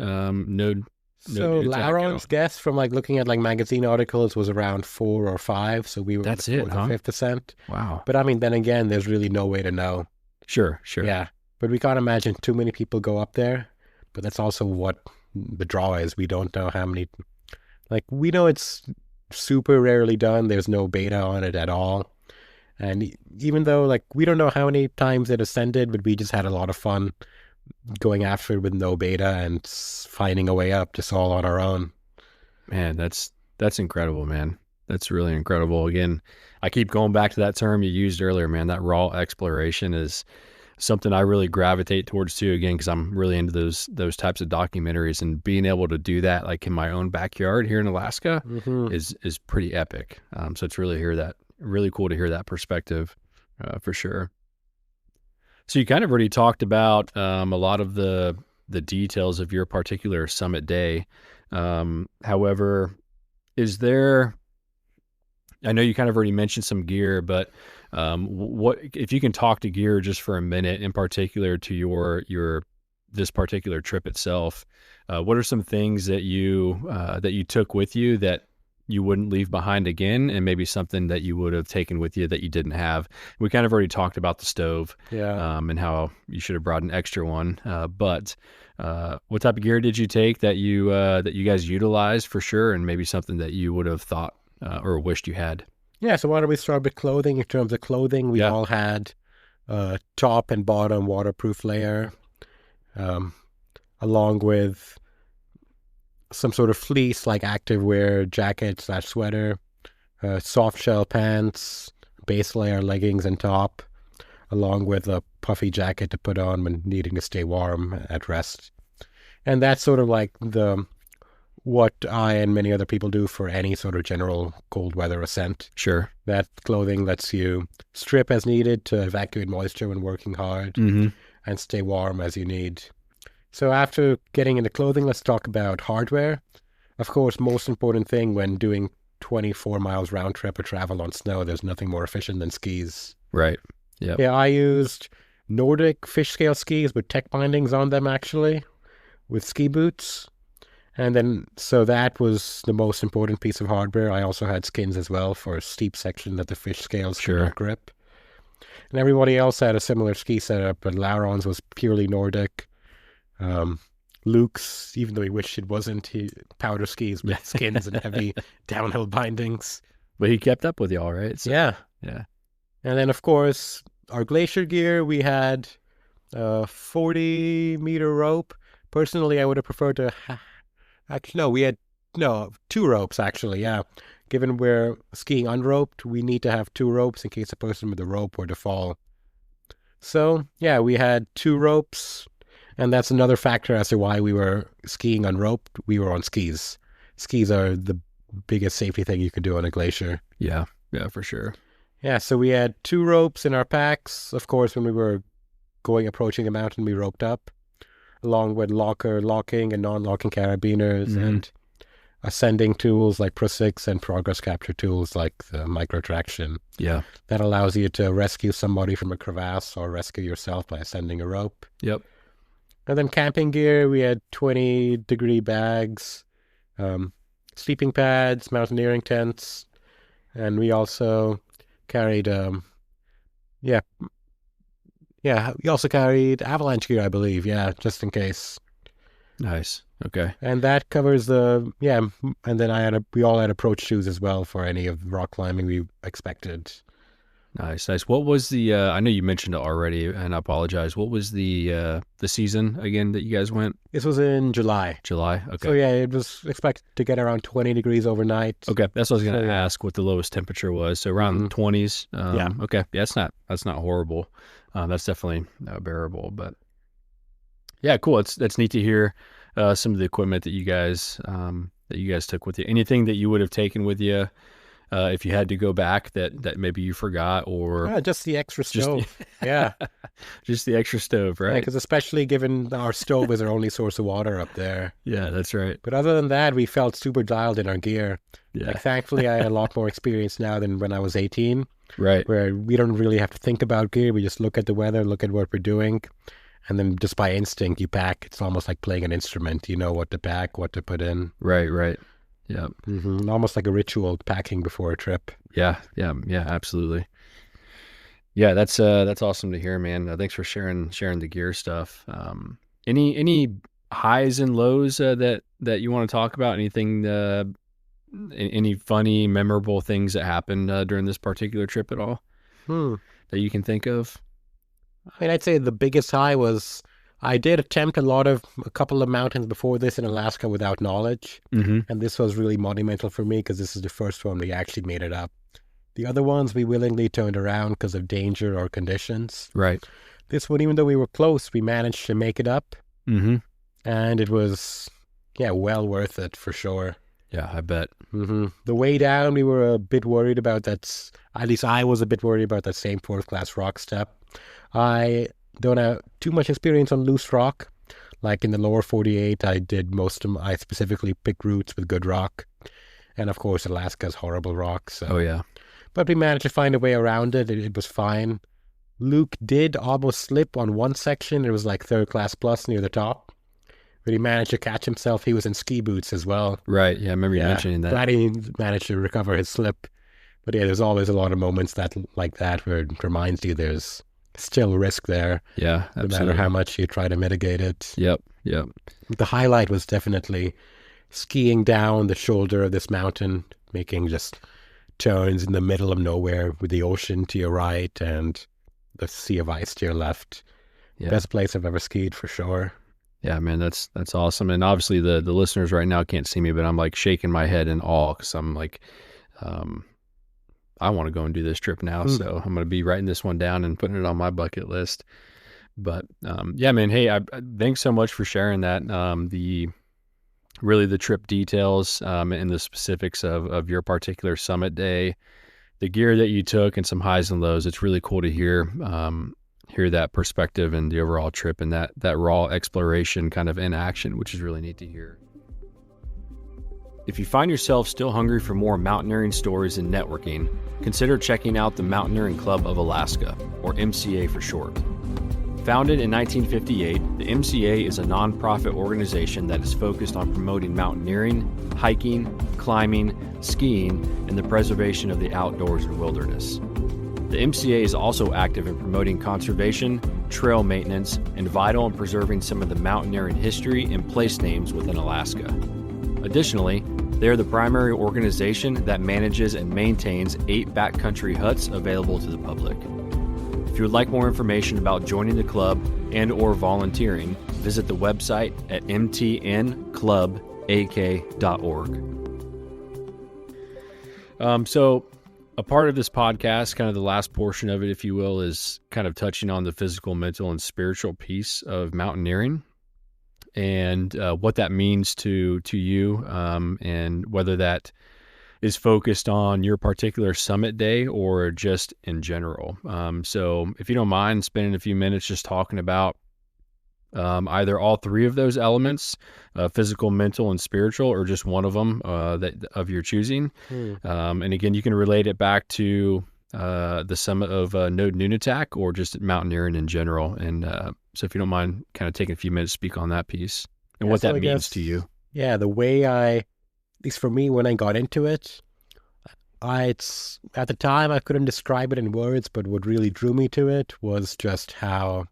So Laron's guess from like looking at like magazine articles was around 4 or 5. So we were That's the it, huh? 5th ascent. Wow. But I mean, then again, there's really no way to know. Sure. Yeah. But we can't imagine too many people go up there. But that's also what the draw is. We don't know how many. Like, we know it's super rarely done. There's no beta on it at all. And even though, like, we don't know how many times it ascended, but we just had a lot of fun going after it with no beta and finding a way up just all on our own. Man, that's incredible, man. That's really incredible. Again, I keep going back to that term you used earlier, man. That raw exploration is something I really gravitate towards too, again, because I'm really into those types of documentaries, and being able to do that like in my own backyard here in Alaska is pretty epic. So it's really cool to hear that perspective for sure. So you kind of already talked about a lot of the details of your particular summit day. However, is there, I know you kind of already mentioned some gear, but what if you can talk to gear just for a minute, in particular to your this particular trip itself? What are some things that you took with you that you wouldn't leave behind again, and maybe something that you would have taken with you that you didn't have? We kind of already talked about the stove, and how you should have brought an extra one. But what type of gear did you take that you guys utilized for sure, and maybe something that you would have thought or wished you had? Yeah, so why don't we start with clothing? In terms of clothing, we all had top and bottom waterproof layer, along with some sort of fleece like activewear jacket / sweater, soft shell pants, base layer leggings and top, along with a puffy jacket to put on when needing to stay warm at rest. And that's sort of like what I and many other people do for any sort of general cold weather ascent. Sure. That clothing lets you strip as needed to evacuate moisture when working hard and stay warm as you need. So after getting into clothing, let's talk about hardware. Of course, most important thing when doing 24 miles round trip or travel on snow, there's nothing more efficient than skis. Right. Yep. Yeah, I used Nordic fish scale skis with tech bindings on them, actually, with ski boots. And then, so that was the most important piece of hardware. I also had skins as well for a steep section that the fish scales could not grip. And everybody else had a similar ski setup, but Lauron's was purely Nordic. Luke's, even though he wished it wasn't, he powder skis with skins and heavy downhill bindings. But he kept up with y'all, right? So, yeah. And then, of course, our glacier gear, we had a 40-meter rope. Personally, I would have preferred to... Actually, no, we had 2 ropes, actually, yeah. Given we're skiing unroped, we need to have 2 ropes in case a person with a rope were to fall. So, yeah, we had 2 ropes, and that's another factor as to why we were skiing unroped. We were on skis. Skis are the biggest safety thing you can do on a glacier. Yeah, for sure. Yeah, so we had 2 ropes in our packs. Of course, when we were approaching a mountain, we roped up, along with locking and non-locking carabiners and ascending tools like Pro6 and progress capture tools like the micro traction. Yeah. That allows you to rescue somebody from a crevasse or rescue yourself by ascending a rope. Yep. And then camping gear, we had 20-degree bags, sleeping pads, mountaineering tents, and we also carried, we also carried avalanche gear, I believe, just in case. Nice. Okay. And that covers and then we all had approach shoes as well for any of rock climbing we expected. Nice. What was the, I know you mentioned it already, and I apologize. What was the season again that you guys went? This was in July. July? Okay. So yeah, it was expected to get around 20 degrees overnight. Okay. That's what I was going to ask, what the lowest temperature was. So around 20s. Yeah. Okay. Yeah, that's not horrible. That's definitely bearable, but yeah, cool. That's neat to hear some of the equipment that you guys took with you. Anything that you would have taken with you if you had to go back that maybe you forgot, or just the extra stove. Just the extra stove, right? Because especially given our stove is our only source of water up there. Yeah, that's right. But other than that, we felt super dialed in our gear. Yeah. Thankfully, I had a lot more experience now than when I was 18. Right. Where we don't really have to think about gear. We just look at the weather, look at what we're doing, and then just by instinct you pack. It's almost like playing an instrument. You know what to pack, what to put in. Right. Yeah. Almost like a ritual, packing before a trip. Yeah, absolutely. Yeah, that's awesome to hear, man. Thanks for sharing the gear stuff. Any highs and lows that you want to talk about? Anything, any funny, memorable things that happened during this particular trip at all that you can think of? I mean, I'd say the biggest high was I did attempt a couple of mountains before this in Alaska without knowledge. And this was really monumental for me because this is the first one we actually made it up. The other ones we willingly turned around because of danger or conditions. Right. This one, even though we were close, we managed to make it up. And it was, well worth it for sure. Yeah, I bet. The way down, we were a bit worried about that. At least I was a bit worried about that same fourth class rock step. I don't have too much experience on loose rock. Like in the lower 48, I specifically picked routes with good rock. And of course, Alaska's horrible rock. So. Oh, yeah. But we managed to find a way around it. It was fine. Luke did almost slip on one section. It was like third class plus near the top. But he managed to catch himself. He was in ski boots as well. Right. Yeah, I remember you mentioning that. Glad he managed to recover his slip. But yeah, there's always a lot of moments like that where it reminds you there's still risk there. Yeah, absolutely. No matter how much you try to mitigate it. Yep. The highlight was definitely skiing down the shoulder of this mountain, making just turns in the middle of nowhere with the ocean to your right and the sea of ice to your left. Yeah. Best place I've ever skied for sure. Yeah, man, that's awesome. And obviously the listeners right now can't see me, but I'm like shaking my head in awe because I'm like, I want to go and do this trip now. So I'm going to be writing this one down and putting it on my bucket list. But yeah, man, hey, thanks so much for sharing that. The trip details and the specifics of your particular summit day, the gear that you took, and some highs and lows. It's really cool to hear that perspective and the overall trip and that raw exploration kind of in action, which is really neat to hear. If you find yourself still hungry for more mountaineering stories and networking, consider checking out the Mountaineering Club of Alaska, or MCA for short. Founded in 1958, the MCA is a nonprofit organization that is focused on promoting mountaineering, hiking, climbing, skiing, and the preservation of the outdoors and wilderness. The MCA is also active in promoting conservation, trail maintenance, and vital in preserving some of the mountaineering history and place names within Alaska. Additionally, they are the primary organization that manages and maintains 8 backcountry huts available to the public. If you would like more information about joining the club and or volunteering, visit the website at mtnclubak.org. So a part of this podcast, kind of the last portion of it, if you will, is kind of touching on the physical, mental, and spiritual piece of mountaineering and what that means to you, and whether that is focused on your particular summit day or just in general. So if you don't mind spending a few minutes just talking about either all 3 of those elements, physical, mental, and spiritual, or just one of them of your choosing. And again, you can relate it back to the summit of Nunatak or just mountaineering in general. And so if you don't mind kind of taking a few minutes to speak on that piece and what that means to you. Yeah, the way at least for me, when I got into it, it's at the time I couldn't describe it in words, but what really drew me to it was just how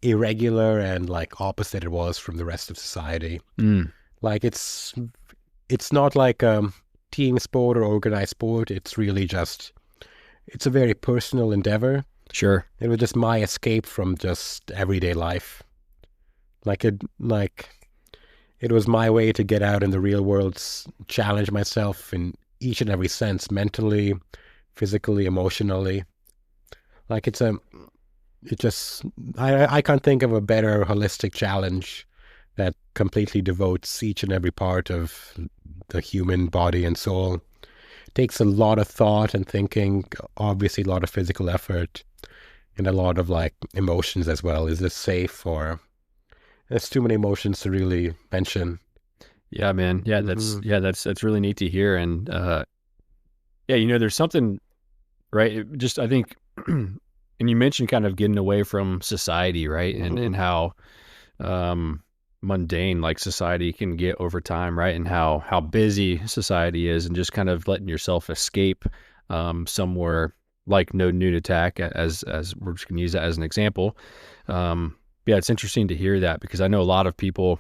irregular and like opposite it was from the rest of society. Like it's not like a team sport or organized sport. It's really just, it's a very personal endeavor. Sure. It was just my escape from just everyday life. It was my way to get out in the real world, challenge myself in each and every sense, mentally, physically, emotionally. I can't think of a better holistic challenge that completely devotes each and every part of the human body and soul. It takes a lot of thought and thinking, obviously a lot of physical effort, and a lot of like emotions as well. Is this safe, or there's too many emotions to really mention. Yeah, man. Yeah, that's really neat to hear. And there's something, right? I think, and you mentioned kind of getting away from society, right? And how mundane like society can get over time, right? And how busy society is, and just kind of letting yourself escape somewhere like No Nunatak, as we're just going to use that as an example. Yeah, it's interesting to hear that, because I know a lot of people,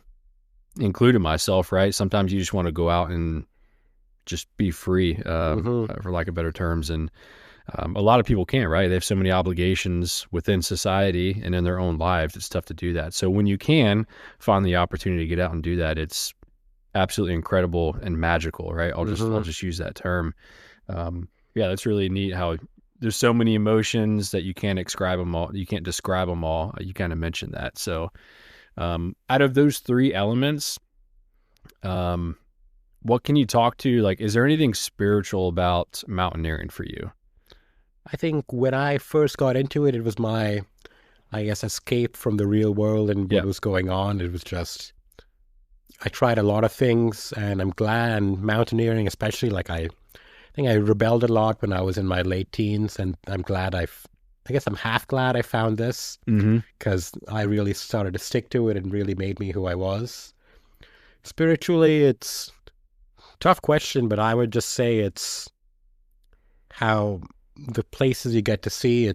including myself, right? Sometimes you just want to go out and just be free, for lack of better terms. And a lot of people can't, right? They have so many obligations within society and in their own lives. It's tough to do that. So when you can find the opportunity to get out and do that, it's absolutely incredible and magical, right? I'll just use that term. Yeah, that's really neat how there's so many emotions that you can't describe them all. You can't describe them all. You kind of mentioned that. So out of those 3 elements, what can you talk to? Like, is there anything spiritual about mountaineering for you? I think when I first got into it, it was my, I guess, escape from the real world and what was going on. It was just, I tried a lot of things, and I'm glad, and mountaineering especially, like I think I rebelled a lot when I was in my late teens, and I'm glad I guess I'm half glad I found this, because I really started to stick to it and really made me who I was. Spiritually, it's a tough question, but I would just say it's how the places you get to see,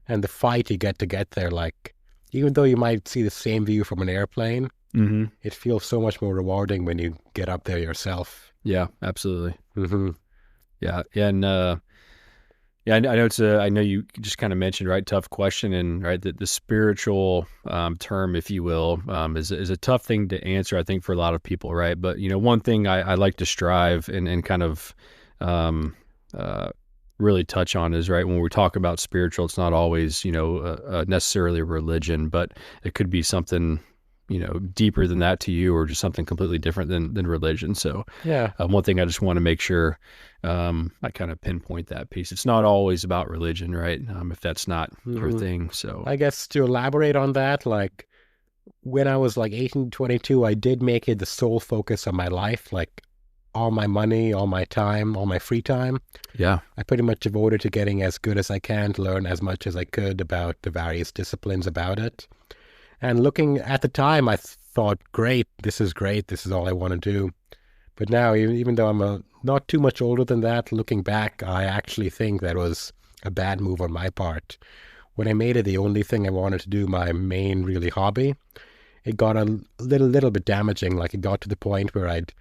and the fight you get to get there. Like, even though you might see the same view from an airplane, it feels so much more rewarding when you get up there yourself. Yeah, absolutely. Yeah. And, I know I know you just kind of mentioned, right, tough question, and right, the spiritual term, if you will, is a tough thing to answer, I think, for a lot of people, right? But, one thing I like to strive and kind of really touch on is, right, when we talk about spiritual, it's not always, necessarily a religion, but it could be something, deeper than that to you, or just something completely different than religion. So one thing I just want to make sure I kind of pinpoint that piece. It's not always about religion, right? If that's not your thing. So I guess to elaborate on that, like when I was like 18, 22, I did make it the sole focus of my life. Like all my money, all my time, all my free time. Yeah. I pretty much devoted to getting as good as I can to learn as much as I could about the various disciplines about it. And looking at the time, I thought, great, this is great. This is all I want to do. But now, even though I'm not too much older than that, looking back, I actually think that was a bad move on my part. When I made it the only thing I wanted to do, my main really hobby, it got a little bit damaging. Like it got to the point where I'd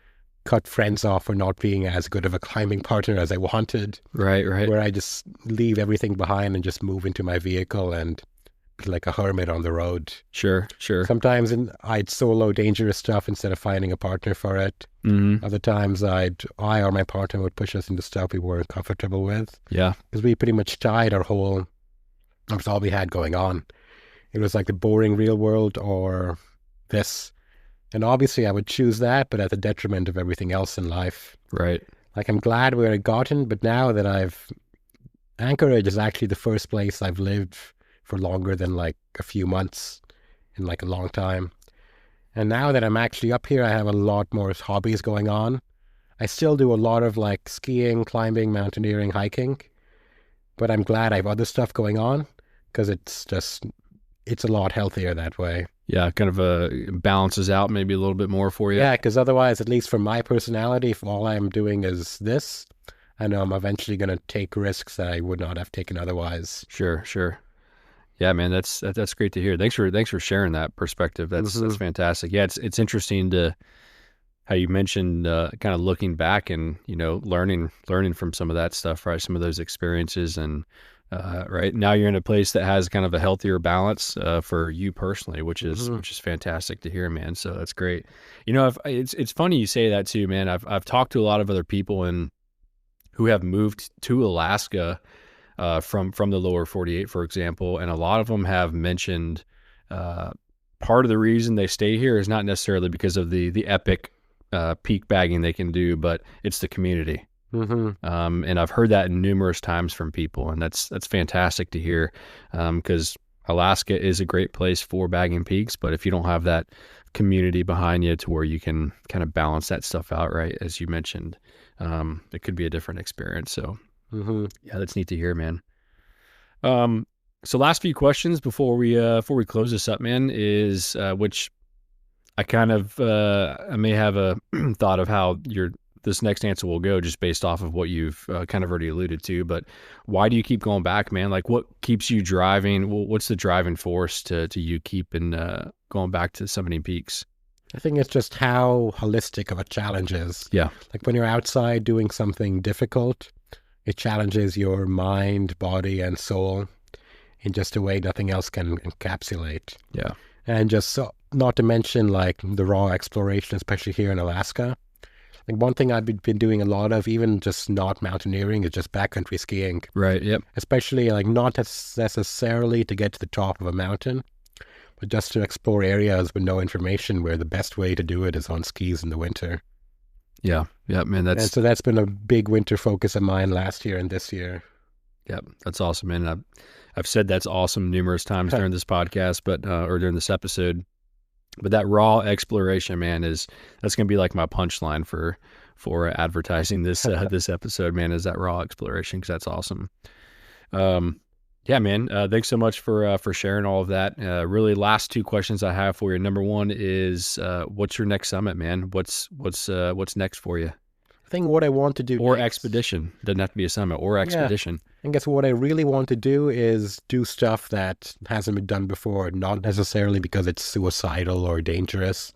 cut friends off for not being as good of a climbing partner as I wanted. Right. Where I just leave everything behind and just move into my vehicle and be like a hermit on the road. Sure. Sometimes I'd solo dangerous stuff instead of finding a partner for it. Mm-hmm. Other times I or my partner would push us into stuff we weren't comfortable with. Yeah. Because we pretty much tied that was all we had going on. It was like the boring real world or this. And obviously I would choose that, but at the detriment of everything else in life. Right. Like I'm glad where I've gotten, but now that Anchorage is actually the first place I've lived for longer than like a few months in like a long time. And now that I'm actually up here, I have a lot more hobbies going on. I still do a lot of like skiing, climbing, mountaineering, hiking, but I'm glad I have other stuff going on because it's a lot healthier that way. Yeah, kind of balances out maybe a little bit more for you. Yeah, because otherwise, at least for my personality, if all I'm doing is this, I know I'm eventually going to take risks that I would not have taken otherwise. Sure. Yeah, man, that's great to hear. Thanks for sharing that perspective. That's fantastic. Yeah, it's interesting to how you mentioned kind of looking back and learning from some of that stuff, right? Some of those experiences, and right now you're in a place that has kind of a healthier balance for you personally, which is fantastic to hear, man. So that's great. It's funny you say that too, man. I've talked to a lot of other people who have moved to Alaska from the lower 48, for example, and a lot of them have mentioned part of the reason they stay here is not necessarily because of the epic peak bagging they can do, but it's the community. And I've heard that numerous times from people, and that's fantastic to hear, because Alaska is a great place for bagging peaks, but if you don't have that community behind you to where you can kind of balance that stuff out, right, as you mentioned, it could be a different experience. So yeah, that's neat to hear, man. So last few questions before we close this up, man, is which I kind of I may have a thought of how this next answer will go just based off of what you've kind of already alluded to, but why do you keep going back, man? Like what keeps you driving? What's the driving force to you keeping going back to summiting peaks? I think it's just how holistic of a challenge is. Yeah. Like when you're outside doing something difficult, it challenges your mind, body, and soul in just a way nothing else can encapsulate. Yeah. And just not to mention like the raw exploration, especially here in Alaska. Like one thing I've been doing a lot of, even just not mountaineering, is just backcountry skiing. Right. Yep. Especially like not necessarily to get to the top of a mountain, but just to explore areas with no information where the best way to do it is on skis in the winter. Yeah. Man. And so that's been a big winter focus of mine last year and this year. Yep. That's awesome, man. I've said that's awesome numerous times during this podcast, or during this episode. But that raw exploration, man, that's going to be like my punchline for advertising this this episode, man, is that raw exploration, because that's awesome. Yeah, man. Thanks so much for sharing all of that. Really, last two questions I have for you. Number one is, what's your next summit, man? What's next for you? I think what I want to do or next, expedition, doesn't have to be a summit, or expedition. I guess what I really want to do is do stuff that hasn't been done before, not necessarily because it's suicidal or dangerous,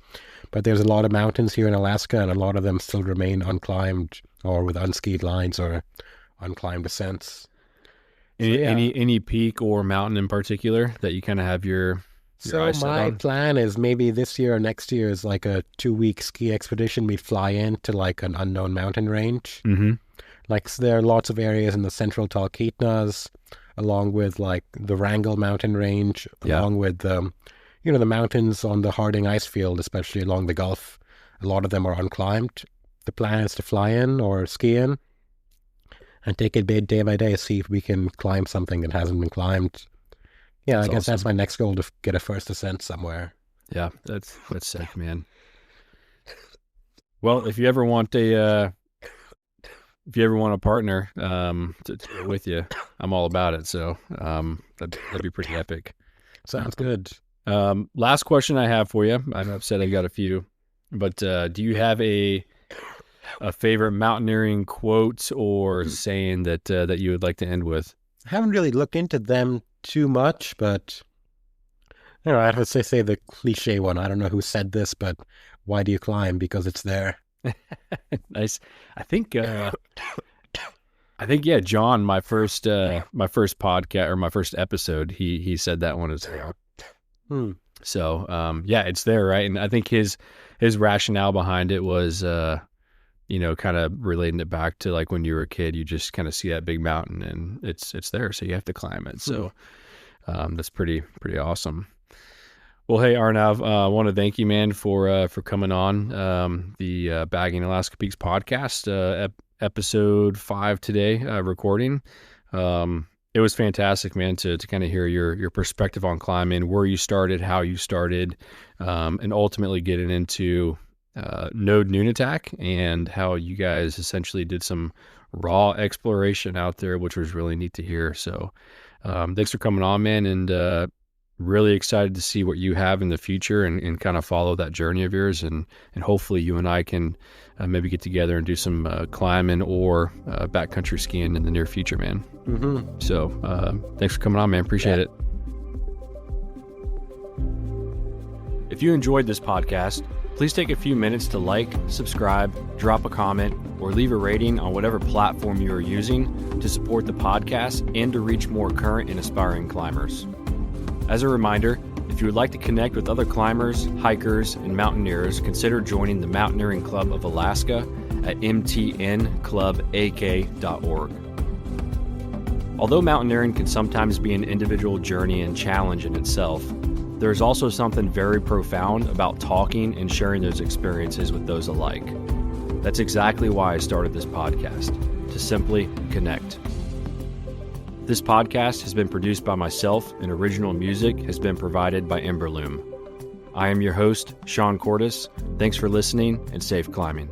but there's a lot of mountains here in Alaska, and a lot of them still remain unclimbed or with unskied lines or unclimbed ascents. Any peak or mountain in particular that you kind of have your eyes set on? My plan is maybe this year or next year is like a 2-week ski expedition. We fly into like an unknown mountain range. Like there are lots of areas in the central Talkeetnas, along with like the Wrangell mountain range, along with the mountains on the Harding ice field, especially along the Gulf. A lot of them are unclimbed. The plan is to fly in or ski in and take it day by day, see if we can climb something that hasn't been climbed. Yeah, I guess that's my next goal, to get a first ascent somewhere. Yeah, that's sick, man. Well, if you ever want a partner to go with you, I'm all about it. So that'd be pretty epic. Sounds good. Last question I have for you. I know I've said I've got a few, but do you have a favorite mountaineering quote or saying that you would like to end with? I haven't really looked into them too much, but I would say the cliche one. I don't know who said this, but why do you climb? Because it's there. Nice. I think yeah, John, my first podcast or my first episode, he said that one as well. So yeah, it's there, right? And I think his rationale behind it was kind of relating it back to like when you were a kid, you just kind of see that big mountain and it's there, so you have to climb it. So that's pretty awesome. Well, hey Arnav, I want to thank you, man, for coming on the Bagging Alaska Peaks podcast, episode 5 today, recording. It was fantastic, man, to kind of hear your perspective on climbing, where you started, how you started, and ultimately getting into Node Nunatak and how you guys essentially did some raw exploration out there, which was really neat to hear. So thanks for coming on, man, and really excited to see what you have in the future and kind of follow that journey of yours. And hopefully you and I can maybe get together and do some climbing or backcountry skiing in the near future, man. Mm-hmm. So thanks for coming on, man. Appreciate it. If you enjoyed this podcast, please take a few minutes to like, subscribe, drop a comment, or leave a rating on whatever platform you are using to support the podcast and to reach more current and aspiring climbers. As a reminder, if you would like to connect with other climbers, hikers, and mountaineers, consider joining the Mountaineering Club of Alaska at mtnclubak.org. Although mountaineering can sometimes be an individual journey and challenge in itself, there is also something very profound about talking and sharing those experiences with those alike. That's exactly why I started this podcast, to simply connect. This podcast has been produced by myself, and original music has been provided by Emberloom. I am your host, Sean Cordes. Thanks for listening, and safe climbing.